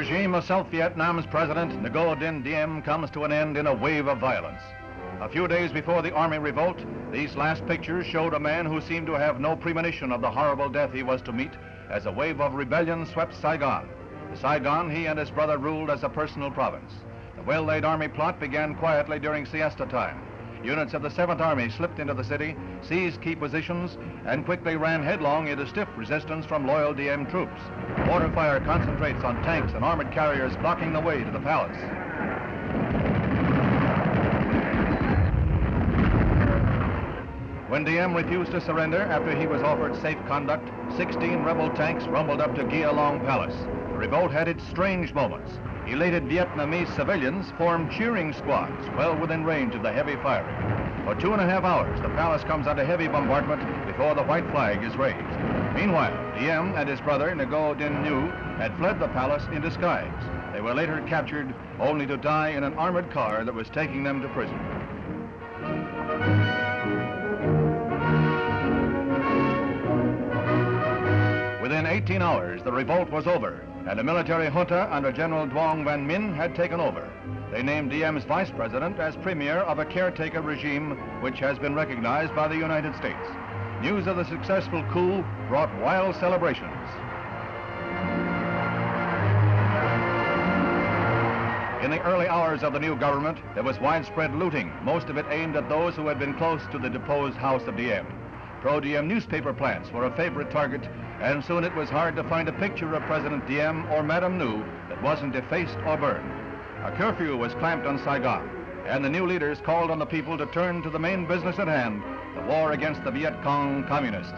regime of South Vietnam's President Ngo Dinh comes to an end in a wave of violence. A few days before the army revolt, these last pictures showed a man who seemed to have no premonition of the horrible death he was to meet as a wave of rebellion swept Saigon. The Saigon he and his brother ruled as a personal province. The well-laid army plot began quietly during siesta time. Units of the 7th Army slipped into the city, seized key positions, and quickly ran headlong into stiff resistance from loyal Diem troops. Mortar fire concentrates on tanks and armored carriers blocking the way to the palace. When Diem refused to surrender after he was offered safe conduct, 16 rebel tanks rumbled up to Gia Long Palace. The revolt had its strange moments. Elated Vietnamese civilians formed cheering squads well within range of the heavy firing. For 2.5 hours, the palace comes under heavy bombardment before the white flag is raised. Meanwhile, Diem and his brother Ngo Dinh had fled the palace in disguise. They were later captured, only to die in an armored car that was taking them to prison. Within 18 hours, the revolt was over, and a military junta under General Duong Van Minh had taken over. They named Diem's vice president as premier of a caretaker regime which has been recognized by the United States. News of the successful coup brought wild celebrations. In the early hours of the new government, there was widespread looting, most of it aimed at those who had been close to the deposed house of Diem. Pro-Diem newspaper plants were a favorite target, and soon it was hard to find a picture of President Diem or Madame Nhu that wasn't defaced or burned. A curfew was clamped on Saigon, and the new leaders called on the people to turn to the main business at hand, the war against the Viet Cong communists.